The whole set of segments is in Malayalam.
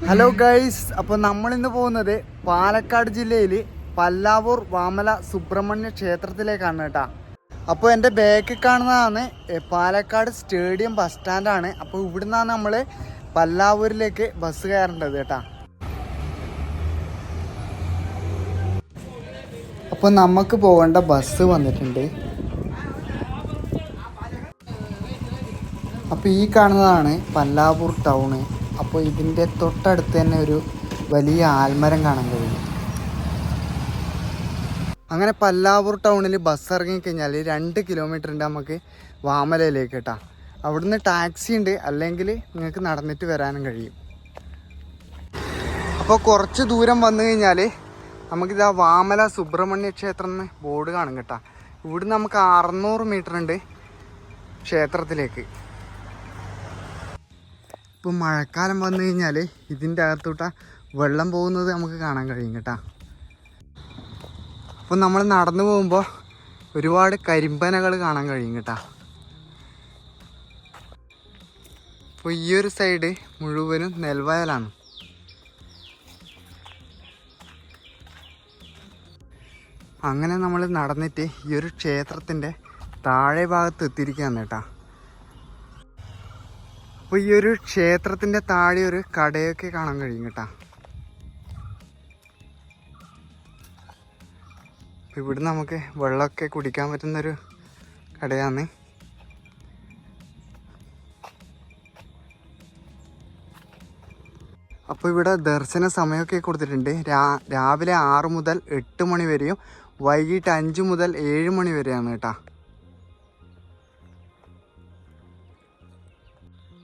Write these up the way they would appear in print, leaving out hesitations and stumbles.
ഹലോ ഗൈസ്, അപ്പോൾ നമ്മളിന്ന് പോകുന്നത് പാലക്കാട് ജില്ലയിൽ പല്ലാവൂർ വാമല സുബ്രഹ്മണ്യ ക്ഷേത്രത്തിലേക്കാണ് കേട്ടോ. അപ്പോൾ എൻ്റെ ബാക്കിൽ കാണുന്നതാണ് പാലക്കാട് സ്റ്റേഡിയം ബസ് സ്റ്റാൻഡാണ്. അപ്പോൾ ഇവിടുന്നാണ് നമ്മൾ പല്ലാവൂരിലേക്ക് ബസ് കയറേണ്ടത് കേട്ടോ. അപ്പോൾ നമുക്ക് പോകേണ്ട ബസ് വന്നിട്ടുണ്ട്. അപ്പോൾ ഈ കാണുന്നതാണ് പല്ലാവൂർ ടൗണ്. അപ്പോൾ ഇതിൻ്റെ തൊട്ടടുത്ത് തന്നെ ഒരു വലിയ ആൽമരം കാണാൻ കഴിയും. അങ്ങനെ പല്ലാവൂർ ടൗണിൽ ബസ് ഇറങ്ങിക്കഴിഞ്ഞാൽ 2 കിലോമീറ്റർ ഉണ്ട് നമുക്ക് വാമലയിലേക്ക് കേട്ടോ. അവിടുന്ന് ടാക്സി ഉണ്ട്, അല്ലെങ്കിൽ നിങ്ങൾക്ക് നടന്നിട്ട് വരാനും കഴിയും. അപ്പോൾ കുറച്ച് ദൂരം വന്നു കഴിഞ്ഞാൽ നമുക്കിതാ വാമല സുബ്രഹ്മണ്യ ക്ഷേത്രം എന്ന് ബോർഡ് കാണും കേട്ടോ. ഇവിടുന്ന് നമുക്ക് 600 മീറ്റർ ഉണ്ട് ക്ഷേത്രത്തിലേക്ക്. ഇപ്പോൾ മഴക്കാലം വന്നു കഴിഞ്ഞാൽ ഇതിൻ്റെ അകത്തോട്ട് വെള്ളം പോകുന്നത് നമുക്ക് കാണാൻ കഴിയും കേട്ടോ. അപ്പോൾ നമ്മൾ നടന്നു പോകുമ്പോൾ ഒരുപാട് കരിമ്പനകൾ കാണാൻ കഴിയും കേട്ടോ. അപ്പോൾ ഈ ഒരു സൈഡ് മുഴുവനും നെൽവയലാണ്. അങ്ങനെ നമ്മൾ നടന്നിട്ട് ഈ ഒരു ക്ഷേത്രത്തിൻ്റെ താഴെ ഭാഗത്ത് എത്തിയിരിക്കുകയാണ് കേട്ടോ. അപ്പോൾ ഈ ഒരു ക്ഷേത്രത്തിൻ്റെ താഴെ ഒരു കടയൊക്കെ കാണാൻ കഴിയും കേട്ടോ. അപ്പോൾ ഇവിടെ നമുക്ക് വെള്ളമൊക്കെ കുടിക്കാൻ പറ്റുന്നൊരു കടയാണ്. അപ്പോൾ ഇവിടെ ദർശന സമയമൊക്കെ കൊടുത്തിട്ടുണ്ട്. രാവിലെ 6 മുതൽ 8 മണി വരെയും വൈകിട്ട് 5 മുതൽ 7 മണി വരെയാണ് കേട്ടോ.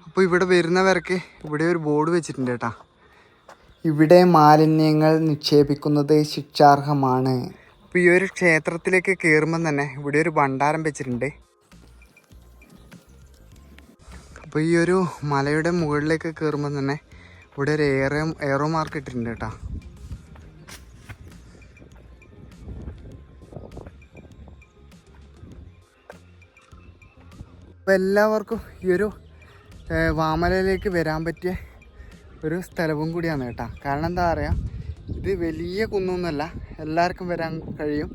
അപ്പോൾ ഇവിടെ വരുന്നവർക്ക് ഇവിടെ ഒരു ബോർഡ് വെച്ചിട്ടുണ്ട് കേട്ടോ. ഇവിടെ മാലിന്യങ്ങൾ നിക്ഷേപിക്കുന്നത് ശിക്ഷാർഹമാണ്. അപ്പോൾ ഈ ഒരു ക്ഷേത്രത്തിലേക്ക് കയറുമ്പം തന്നെ ഇവിടെ ഒരു ഭണ്ഡാരം വെച്ചിട്ടുണ്ട്. അപ്പോൾ ഈ ഒരു മലയുടെ മുകളിലേക്ക് കയറുമ്പം തന്നെ ഇവിടെ ഒരു എയറോ മാർക്ക് ഇട്ടിട്ടുണ്ട് കേട്ടോ. അപ്പോൾ എല്ലാവർക്കും ഈ ഒരു വാമലയിലേക്ക് വരാൻ പറ്റിയ ഒരു സ്ഥലവും കൂടിയാണ് കേട്ടോ. കാരണം എന്താ പറയുക, ഇത് വലിയ കുന്നൊന്നുമല്ല, എല്ലാവർക്കും വരാൻ കഴിയും.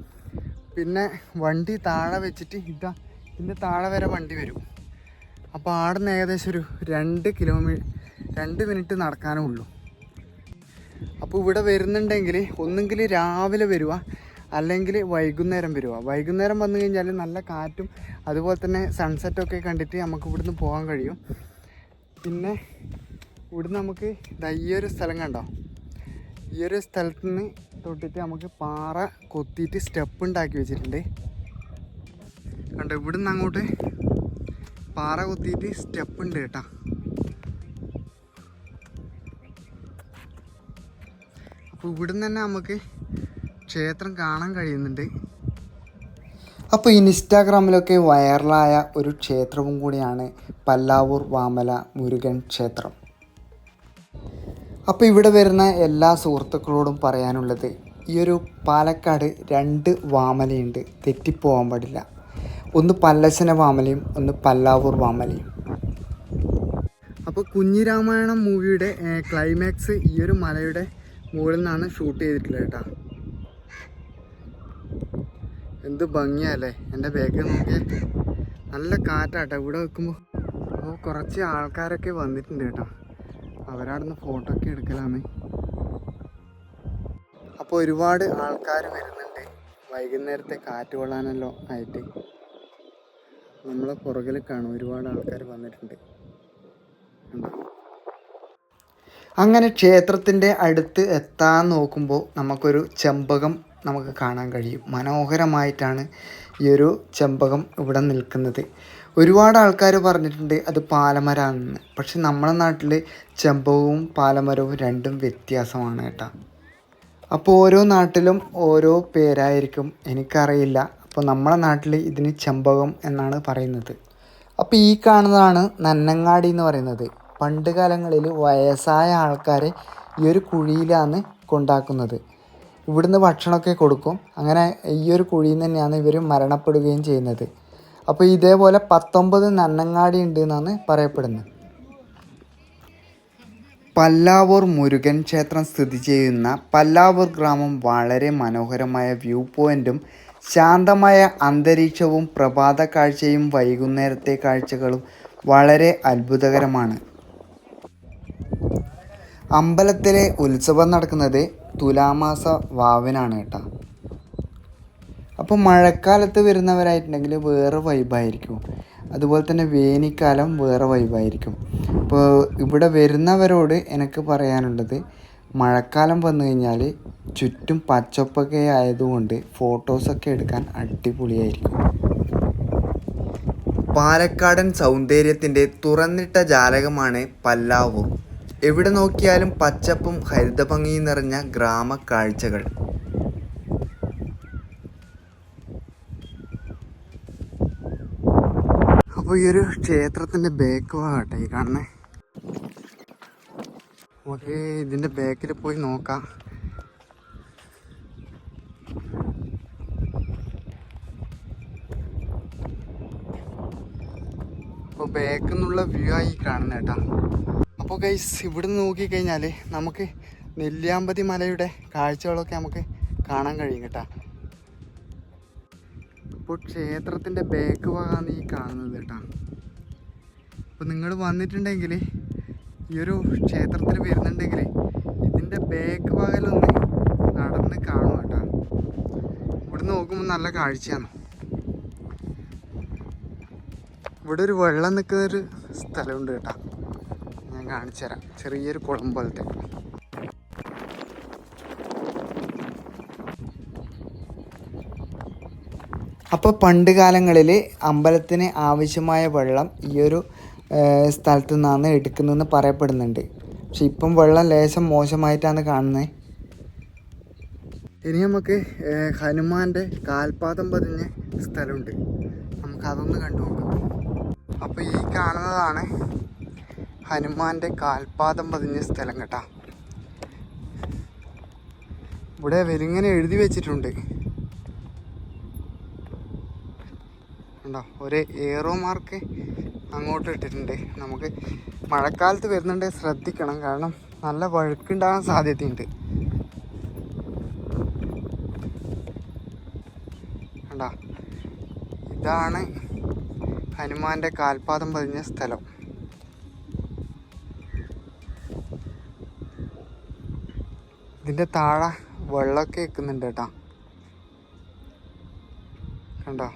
പിന്നെ വണ്ടി താഴെ വെച്ചിട്ട് ഇതിൻ്റെ താഴെ വരെ വണ്ടി വരും. അപ്പോൾ ആടുന്ന് ഏകദേശം ഒരു 2 മിനിറ്റ് നടക്കാനേ ഉള്ളൂ. അപ്പോൾ ഇവിടെ വരുന്നുണ്ടെങ്കിൽ ഒന്നെങ്കിൽ രാവിലെ വരുക, അല്ലെങ്കിൽ വൈകുന്നേരം വരിക. വൈകുന്നേരം വന്നു കഴിഞ്ഞാൽ നല്ല കാറ്റും അതുപോലെ തന്നെ സൺസെറ്റൊക്കെ കണ്ടിട്ട് നമുക്ക് ഇവിടുന്ന് പോകാൻ കഴിയും. പിന്നെ ഇവിടുന്ന് നമുക്ക് ഈ ഒരു സ്ഥലം കണ്ടോ, ഈ ഒരു സ്ഥലത്ത് നിന്ന് തൊട്ടിട്ട് നമുക്ക് പാറ കൊത്തിയിട്ട് സ്റ്റെപ്പ് ഉണ്ടാക്കി വെച്ചിട്ടുണ്ട് കണ്ടോ. ഇവിടുന്ന് അങ്ങോട്ട് പാറ കൊത്തിയിട്ട് സ്റ്റെപ്പ് ഉണ്ട് കേട്ടോ. അപ്പോൾ ഇവിടുന്ന് തന്നെ നമുക്ക് ക്ഷേത്രം കാണാൻ കഴിയുന്നുണ്ട്. അപ്പോൾ ഇൻസ്റ്റാഗ്രാമിലൊക്കെ വൈറലായ ഒരു ക്ഷേത്രവും കൂടിയാണ് പല്ലാവൂർ വാമല മുരുകൻ ക്ഷേത്രം. അപ്പോൾ ഇവിടെ വരുന്ന എല്ലാ സുഹൃത്തുക്കളോടും പറയാനുള്ളത്, ഈ ഒരു പാലക്കാട് 2 വാമലയുണ്ട്, തെറ്റിപ്പോകാൻ പാടില്ല. ഒന്ന് പല്ലശന വാമലയും ഒന്ന് പല്ലാവൂർ വാമലയും. അപ്പോൾ കുഞ്ഞിരാമായണം മൂവിയുടെ ക്ലൈമാക്സ് ഈ ഒരു മലയുടെ മുകളിൽ നിന്നാണ് ഷൂട്ട് ചെയ്തിട്ടുള്ളത് കേട്ടോ. എന്ത് ഭംഗിയല്ലേ, എൻ്റെ ബാഗ് നോക്കിയാൽ നല്ല കാറ്റാട്ടോ ഇവിടെ വെക്കുമ്പോൾ. അപ്പോൾ കുറച്ച് ആൾക്കാരൊക്കെ വന്നിട്ടുണ്ട് കേട്ടോ, അവരവിടുന്ന് ഫോട്ടോ ഒക്കെ എടുക്കലാണ്. അപ്പോൾ ഒരുപാട് ആൾക്കാർ വരുന്നുണ്ട് വൈകുന്നേരത്തെ കാറ്റ് കൊള്ളാനല്ലോ ആയിട്ട്. നമ്മളെ പുറകിൽ കാണും ഒരുപാട് ആൾക്കാർ വന്നിട്ടുണ്ട്. അങ്ങനെ ക്ഷേത്രത്തിൻ്റെ അടുത്ത് എത്താൻ നോക്കുമ്പോൾ നമുക്കൊരു ചെമ്പകം നമുക്ക് കാണാൻ കഴിയും. മനോഹരമായിട്ടാണ് ഈ ഒരു ചെമ്പകം ഇവിടെ നിൽക്കുന്നത്. ഒരുപാട് ആൾക്കാർ പറഞ്ഞിട്ടുണ്ട് അത് പാലമരമാണെന്ന്. പക്ഷെ നമ്മുടെ നാട്ടിൽ ചെമ്പകവും പാലമരവും രണ്ടും വ്യത്യാസമാണ് കേട്ടോ. അപ്പോൾ ഓരോ നാട്ടിലും ഓരോ പേരായിരിക്കും, എനിക്കറിയില്ല. അപ്പോൾ നമ്മുടെ നാട്ടിൽ ഇതിന് ചെമ്പകം എന്നാണ് പറയുന്നത്. അപ്പോൾ ഈ കാണുന്നതാണ് നന്നങ്ങാടി എന്ന് പറയുന്നത്. പണ്ട് കാലങ്ങളിൽ വയസ്സായ ആൾക്കാരെ ഈ ഒരു കുഴിയിലാണ് കൊണ്ടാക്കുന്നത്. ഇവിടുന്ന് ഭക്ഷണമൊക്കെ കൊടുക്കും. അങ്ങനെ ഈ ഒരു കുഴിയിൽ നിന്ന് തന്നെയാണ് ഇവർ മരണപ്പെടുകയും ചെയ്യുന്നത്. അപ്പോൾ ഇതേപോലെ 19 നന്നങ്ങാടി ഉണ്ട് എന്നാണ് പറയപ്പെടുന്നത്. പല്ലാവൂർ മുരുകൻ ക്ഷേത്രം സ്ഥിതി ചെയ്യുന്ന പല്ലാവൂർ ഗ്രാമം വളരെ മനോഹരമായ വ്യൂ പോയിൻറ്റും ശാന്തമായ അന്തരീക്ഷവും പ്രഭാത കാഴ്ചയും വൈകുന്നേരത്തെ കാഴ്ചകളും വളരെ അത്ഭുതകരമാണ്. അമ്പലത്തിലെ ഉത്സവം നടക്കുന്നത് തുലാമാസ വാവിനാണ് കേട്ടോ. അപ്പോൾ മഴക്കാലത്ത് വരുന്നവരായിട്ടുണ്ടെങ്കിൽ വേറെ വൈബായിരിക്കും, അതുപോലെ തന്നെ വേനൽക്കാലം വേറെ വൈബായിരിക്കും. അപ്പോൾ ഇവിടെ വരുന്നവരോട് എനിക്ക് പറയാനുള്ളത്, മഴക്കാലം വന്നു കഴിഞ്ഞാൽ ചുറ്റും പച്ചപ്പൊക്കെ ആയതുകൊണ്ട് ഫോട്ടോസൊക്കെ എടുക്കാൻ അടിപൊളിയായിരിക്കും. പാലക്കാടൻ സൗന്ദര്യത്തിൻ്റെ തുറന്നിട്ട ജാലകമാണ് പല്ലാവൂർ. എവിടെ നോക്കിയാലും പച്ചപ്പും ഹരിതഭംഗിയും നിറഞ്ഞ ഗ്രാമ കാഴ്ചകൾ. അപ്പോൾ ഈ ഒരു ക്ഷേത്രത്തിൻ്റെ ബാക്ക് ഭാഗട്ടെ ഈ കാണുന്നത്. ഓക്കെ, ഇതിൻ്റെ ബാക്കിൽ പോയി നോക്കാം. അപ്പോൾ ബാക്കിൽ നിന്നുള്ള വ്യൂ ആയി കാണുന്നത് കേട്ടോ. അപ്പോൾ ഗൈസ്, ഇവിടെ നോക്കിക്കഴിഞ്ഞാൽ നമുക്ക് നെല്ലിയാമ്പതി മലയുടെ കാഴ്ചകളൊക്കെ നമുക്ക് കാണാൻ കഴിയും കേട്ടോ. അപ്പോൾ ക്ഷേത്രത്തിൻ്റെ ബാക്ക് ഭാഗമാണ് ഈ കാണുന്നത് കേട്ടോ. അപ്പോൾ നിങ്ങൾ വന്നിട്ടുണ്ടെങ്കിൽ, ഈ ഒരു ക്ഷേത്രത്തിൽ വരുന്നുണ്ടെങ്കിൽ ഇതിൻ്റെ ബാക്ക് ഭാഗത്തിലൊന്ന് നടന്ന് കാണും കേട്ടോ. ഇവിടെ നോക്കുമ്പോൾ നല്ല കാഴ്ചയാണ്. ഇവിടെ ഒരു വെള്ളം നിൽക്കുന്നൊരു സ്ഥലമുണ്ട് കേട്ടോ, ഞാൻ കാണിച്ചു തരാം. ചെറിയൊരു കുളം പോലത്തെ. അപ്പോൾ പണ്ട് കാലങ്ങളിൽ അമ്പലത്തിന് ആവശ്യമായ വെള്ളം ഈ ഒരു സ്ഥലത്തു നിന്നാണ് എടുക്കുന്നതെന്ന് പറയപ്പെടുന്നുണ്ട്. പക്ഷെ ഇപ്പം വെള്ളം ലേശം മോശമായിട്ടാണ് കാണുന്നത്. ഇനി നമുക്ക് ഹനുമാൻ്റെ കാൽപാദം പതിഞ്ഞ സ്ഥലമുണ്ട്, നമുക്കതൊന്ന് കണ്ടു നോക്കാം. അപ്പോൾ ഈ കാണുന്നതാണ് ഹനുമാൻ്റെ കാൽപാദം പതിഞ്ഞ സ്ഥലം കേട്ടോ. ഇവിടെ ഇങ്ങനെ എഴുതി വെച്ചിട്ടുണ്ട് ഉണ്ടോ, ഒരു ഏറോ മാർക്ക് അങ്ങോട്ട് ഇട്ടിട്ടുണ്ട്. നമുക്ക് മഴക്കാലത്ത് വരുന്നുണ്ട്, ശ്രദ്ധിക്കണം, കാരണം നല്ല വഴുക്കുണ്ടാകാൻ സാധ്യതയുണ്ട്. കണ്ടോ, ഇതാണ് ഹനുമാൻ്റെ കാൽപാദം പതിഞ്ഞ സ്ഥലം. ഇതിൻ്റെ താഴെ വെള്ളമൊക്കെ വെക്കുന്നുണ്ട് കേട്ടോ. കണ്ടോ,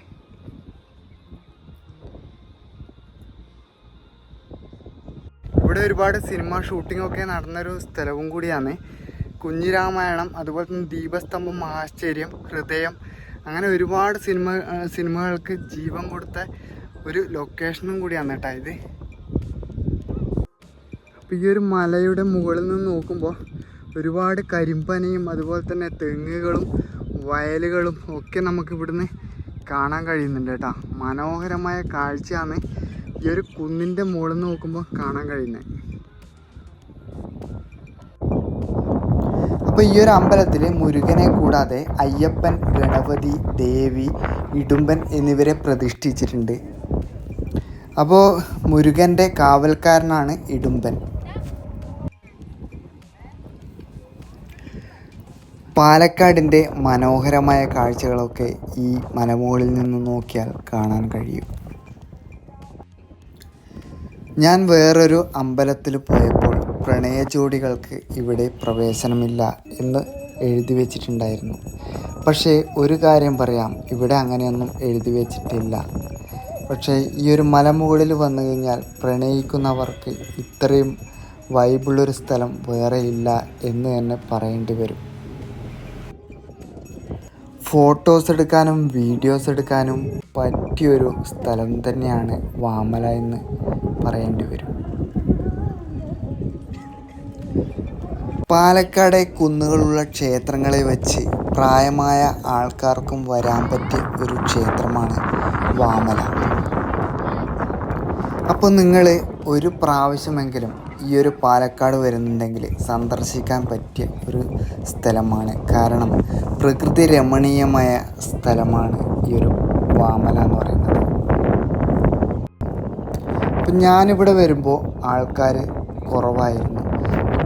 ഇവിടെ ഒരുപാട് സിനിമ ഷൂട്ടിങ്ങൊക്കെ നടന്നൊരു സ്ഥലവും കൂടിയാണ്. കുഞ്ഞിരാമായണം, അതുപോലെ തന്നെ ദീപസ്തംഭം, ആശ്ചര്യം, ഹൃദയം, അങ്ങനെ ഒരുപാട് സിനിമകൾക്ക് ജീവൻ കൊടുത്ത ഒരു ലൊക്കേഷനും കൂടിയാണ് കേട്ടോ ഇത്. അപ്പോൾ ഈ ഒരു മലയുടെ മുകളിൽ നിന്ന് നോക്കുമ്പോൾ ഒരുപാട് കരിമ്പനയും അതുപോലെ തന്നെ തെങ്ങുകളും വയലുകളും ഒക്കെ നമുക്ക് ഇവിടുന്ന് കാണാൻ കഴിയുന്നുണ്ട് കേട്ടോ. മനോഹരമായ കാഴ്ചയാണ് ഈ ഒരു കുന്നിൻ്റെ മുകളിൽ നിന്ന് നോക്കുമ്പോൾ കാണാൻ കഴിയുന്നത്. അപ്പോൾ ഈ ഒരു അമ്പലത്തിൽ മുരുകനെ കൂടാതെ അയ്യപ്പൻ, ഗണപതി, ദേവി, ഇടുമ്പൻ എന്നിവരെ പ്രതിഷ്ഠിച്ചിട്ടുണ്ട്. അപ്പോൾ മുരുകൻ്റെ കാവൽക്കാരനാണ് ഇടുമ്പൻ. പാലക്കാടിൻ്റെ മനോഹരമായ കാഴ്ചകളൊക്കെ ഈ മലമുകളിൽ നിന്ന് നോക്കിയാൽ കാണാൻ കഴിയും. ഞാൻ വേറൊരു അമ്പലത്തിൽ പോയപ്പോൾ പ്രണയ ജോഡികൾക്ക് ഇവിടെ പ്രവേശനമില്ല എന്ന് എഴുതി വെച്ചിട്ടുണ്ടായിരുന്നു. പക്ഷേ ഒരു കാര്യം പറയാം, ഇവിടെ അങ്ങനെയൊന്നും എഴുതി വെച്ചിട്ടില്ല. പക്ഷേ ഈ ഒരു മലമുകളിൽ വന്നു കഴിഞ്ഞാൽ പ്രണയിക്കുന്നവർക്ക് ഇത്രയും വൈബുള്ളൊരു സ്ഥലം വേറെ ഇല്ല എന്ന് തന്നെ പറയേണ്ടി വരും. ഫോട്ടോസ് എടുക്കാനും വീഡിയോസ് എടുക്കാനും പറ്റിയൊരു സ്ഥലം തന്നെയാണ് വാമല എന്ന് പറയേണ്ടി വരും. പാലക്കാട് കുന്നുകളുള്ള ക്ഷേത്രങ്ങളെ വെച്ച് പ്രായമായ ആൾക്കാർക്കും വരാൻ പറ്റിയ ഒരു ക്ഷേത്രമാണ് വാമല. അപ്പോൾ നിങ്ങൾ ഒരു പ്രാവശ്യമെങ്കിലും ഈ ഒരു പാലക്കാട് വരുന്നുണ്ടെങ്കിൽ സന്ദർശിക്കാൻ പറ്റിയ ഒരു സ്ഥലമാണ്. കാരണം പ്രകൃതി രമണീയമായ സ്ഥലമാണ് ഈ ഒരു വാമല എന്ന് പറയുന്നത്. അപ്പം ഞാനിവിടെ വരുമ്പോൾ ആൾക്കാർ കുറവായിരുന്നു.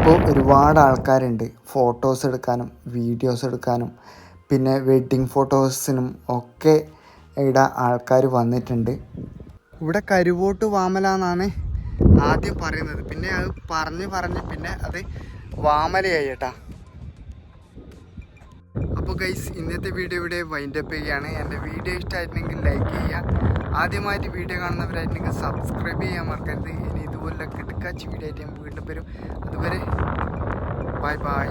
ഇപ്പോൾ ഒരുപാട് ആൾക്കാരുണ്ട് ഫോട്ടോസ് എടുക്കാനും വീഡിയോസ് എടുക്കാനും പിന്നെ വെഡ്ഡിങ് ഫോട്ടോസിനും ഒക്കെ ഇവിടെ ആൾക്കാർ വന്നിട്ടുണ്ട്. ഇവിടെ കരുവോട്ട് വാമല എന്നാണ് ആദ്യം പറയുന്നത്, പിന്നെ അത് പറഞ്ഞ് പിന്നെ അത് വാമലയായി കേട്ടാ. അപ്പോൾ ഗൈസ്, ഇന്നത്തെ വീഡിയോ ഇവിടെ വൈൻഡപ്പ് ചെയ്യുകയാണ്. എൻ്റെ വീഡിയോ ഇഷ്ടമായിട്ടുണ്ടെങ്കിൽ ലൈക്ക് ചെയ്യുക. ആദ്യമായിട്ട് വീഡിയോ കാണുന്നവരായിട്ടുണ്ടെങ്കിൽ സബ്സ്ക്രൈബ് ചെയ്യാൻ മറക്കരുത്. ഇനി ഇതുപോലെ കിടക്കാച്ച് വീഡിയോ ആയിട്ട് ഞാൻ വീണ്ടും വരും. അതുവരെ ബൈ ബൈ.